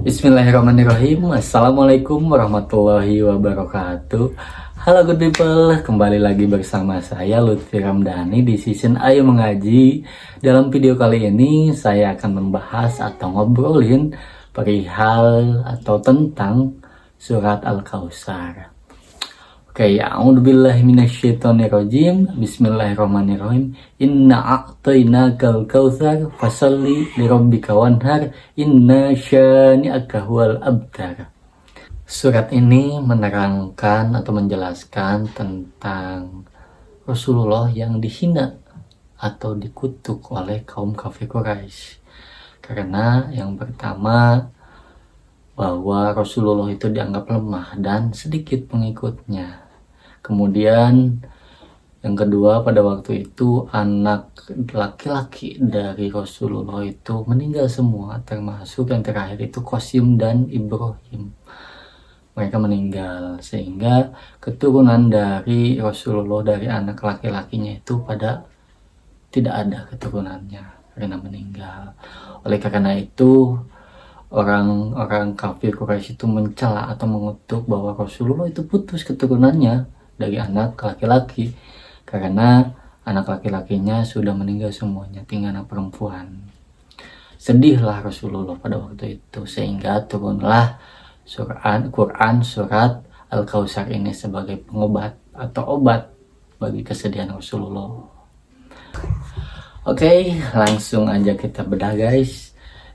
Bismillahirrahmanirrahim. Assalamualaikum warahmatullahi wabarakatuh. Halo good people, kembali lagi bersama saya Lutfi Ramdhani di season Ayo Mengaji. Dalam video kali ini saya akan membahas atau ngobrolin perihal atau tentang surat Al-Kautsar. Oke, a'udzubillahi minasyaitonirrajim. Bismillahirrahmanirrahim. Inna a'tainakal kautsar fasalli lirabbika wanhar inna syani'aka huwal abtar. Surat ini menerangkan atau menjelaskan tentang Rasulullah yang dihina atau dikutuk oleh kaum kafir Quraisy. Karena yang pertama, bahwa Rasulullah itu dianggap lemah dan sedikit pengikutnya. Kemudian yang kedua, pada waktu itu anak laki-laki dari Rasulullah itu meninggal semua, termasuk yang terakhir itu Qasim dan Ibrahim. Mereka meninggal, sehingga keturunan dari Rasulullah dari anak laki-lakinya itu pada tidak ada keturunannya karena meninggal. Oleh karena itu orang-orang kafir Quraisy itu mencela atau mengutuk bahwa Rasulullah itu putus keturunannya dari anak laki-laki karena anak laki-lakinya sudah meninggal semuanya, tinggal anak perempuan. Sedihlah Rasulullah pada waktu itu, sehingga turunlah Quran surat Al-Kautsar ini sebagai pengobat atau obat bagi kesedihan Rasulullah. Oke, langsung aja kita bedah guys.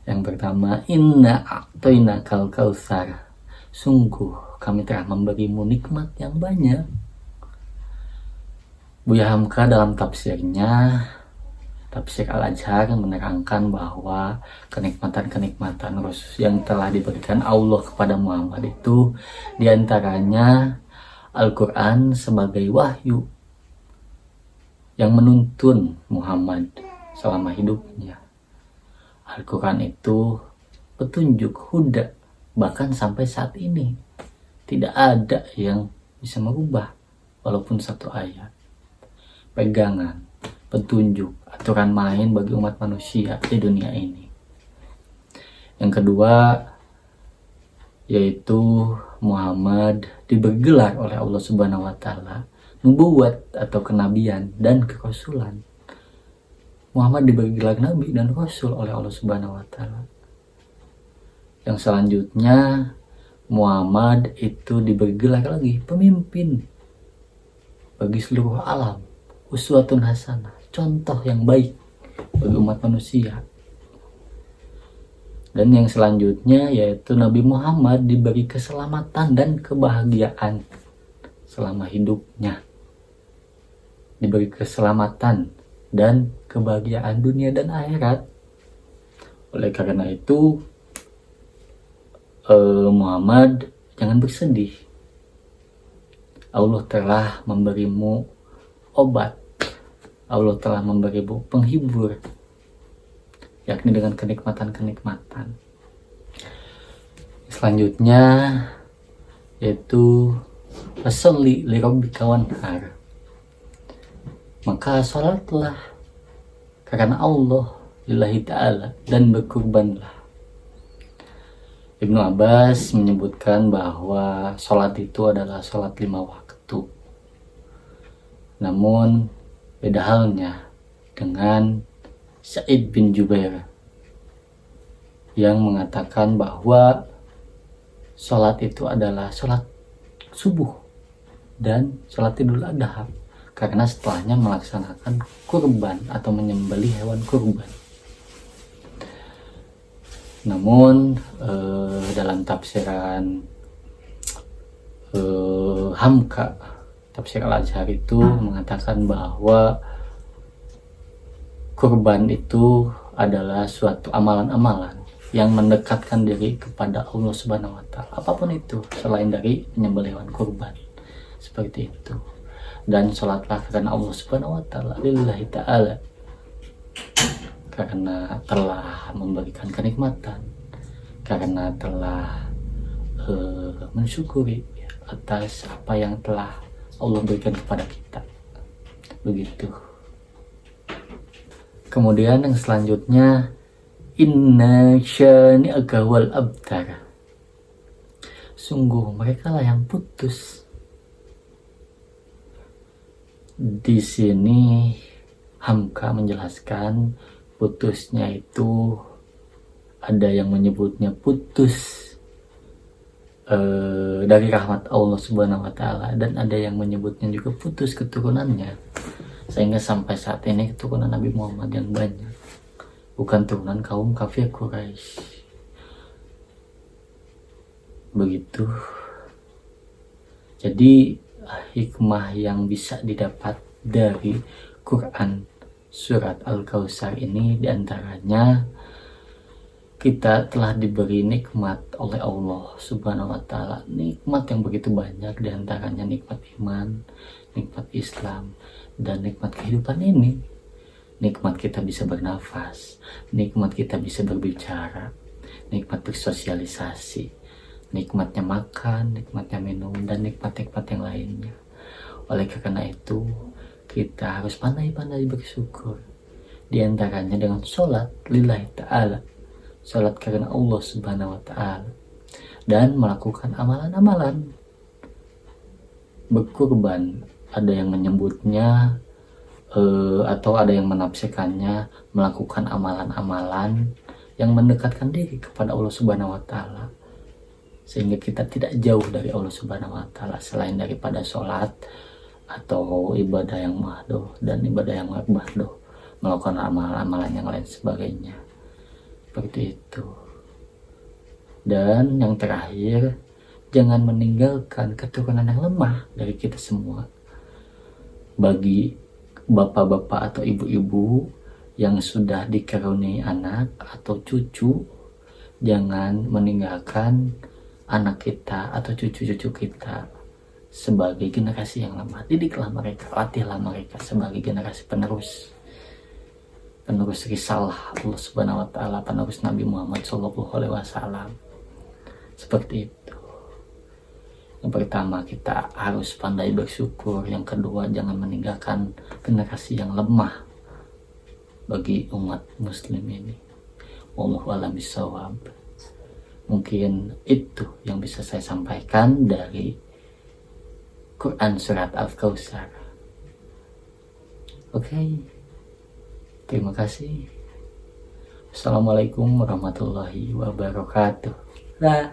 Yang pertama, inna a'tainakal kautsar. Sungguh kami telah memberimu nikmat yang banyak. Buya Hamka dalam tafsirnya, tafsir Al-Azhar, menerangkan bahwa kenikmatan-kenikmatan yang telah diberikan Allah kepada Muhammad itu diantaranya Al-Quran sebagai wahyu yang menuntun Muhammad selama hidupnya. Al-Quran itu petunjuk, huda, bahkan sampai saat ini tidak ada yang bisa merubah walaupun satu ayat. Pegangan, petunjuk, aturan main bagi umat manusia di dunia ini. Yang kedua, yaitu Muhammad dibergelar oleh Allah Subhanahu wa Ta'ala nubuwat atau kenabian dan kerasulan. Muhammad diberi gelar nabi dan rasul oleh Allah Subhanahu wa Ta'ala. Yang selanjutnya, Muhammad itu diberi gelar lagi pemimpin bagi seluruh alam, uswatun hasanah, contoh yang baik bagi umat manusia. Dan yang selanjutnya yaitu Nabi Muhammad diberi keselamatan dan kebahagiaan selama hidupnya. Diberi keselamatan dan kebahagiaan dunia dan akhirat. Oleh karena itu, Muhammad, jangan bersedih. Allah telah memberimu obat. Allah telah memberimu penghibur, yakni dengan kenikmatan-kenikmatan. Selanjutnya yaitu fasalli lirabbika wanhar. Maka sholatlah karena Allah lillahi ta'ala dan berkurbanlah. Ibnu Abbas menyebutkan bahwa sholat itu adalah sholat 5 waktu. Namun beda halnya dengan Sa'id bin Jubair yang mengatakan bahwa sholat itu adalah sholat subuh dan sholat Idul Adha, karena setelahnya melaksanakan kurban atau menyembelih hewan kurban. Namun dalam tafsiran Hamka, tafsir Al-Azhar itu mengatakan bahwa kurban itu adalah suatu amalan-amalan yang mendekatkan diri kepada Allah Subhanahu wa Ta'ala, apapun itu selain dari menyembelih hewan kurban, seperti itu. Dan sholatlah karena Allah Subhanahu wa Ta'ala lillahi ta'ala, karena telah memberikan kenikmatan, karena telah mensyukuri atas apa yang telah Allah berikan kepada kita. Begitu. Kemudian yang selanjutnya, Inna syani'aka wal abtar. Sungguh mereka lah yang putus. Di sini Hamka menjelaskan putusnya itu ada yang menyebutnya putus dari rahmat Allah Subhanahu wa Ta'ala, dan ada yang menyebutnya juga putus keturunannya, sehingga sampai saat ini keturunan Nabi Muhammad yang banyak bukan turunan kaum kafir Quraisy. Begitu. Jadi hikmah yang bisa didapat dari Quran surat Al-Kautsar ini diantaranya kita telah diberi nikmat oleh Allah Subhanahu wa Ta'ala, nikmat yang begitu banyak, diantaranya nikmat iman, nikmat Islam, dan nikmat kehidupan ini. Nikmat kita bisa bernafas, nikmat kita bisa berbicara, nikmat bersosialisasi, nikmatnya makan, nikmatnya minum, dan nikmat-nikmat yang lainnya. Oleh karena itu kita harus pandai-pandai bersyukur, diantaranya dengan sholat lillahi ta'ala, sholat karena Allah Subhanahu wa Ta'ala, dan melakukan amalan-amalan berkurban. Ada yang menyebutnya atau ada yang menafsirkannya melakukan amalan-amalan yang mendekatkan diri kepada Allah Subhanahu wa Ta'ala, sehingga kita tidak jauh dari Allah Subhanahu wa Ta'ala selain daripada sholat atau ibadah yang mahdoh dan ibadah yang makbahdoh, melakukan amalan-amalan yang lain sebagainya. Seperti itu. Dan yang terakhir, jangan meninggalkan keturunan yang lemah dari kita semua. Bagi bapak-bapak atau ibu-ibu yang sudah dikaruniai anak atau cucu, jangan meninggalkan anak kita atau cucu-cucu kita sebagai generasi yang lemah. Didiklah mereka, latihlah mereka sebagai generasi penerus risalah Allah Subhanahu wa Ta'ala, penerus Nabi Muhammad SAW. Seperti itu. Yang pertama, kita harus pandai bersyukur. Yang kedua, jangan meninggalkan generasi yang lemah bagi umat muslim ini. Wallahu a'lam bishawab. Mungkin itu yang bisa saya sampaikan dari Quran surat Al-Kautsar. Oke. Terima kasih. Assalamualaikum warahmatullahi wabarakatuh. Dah.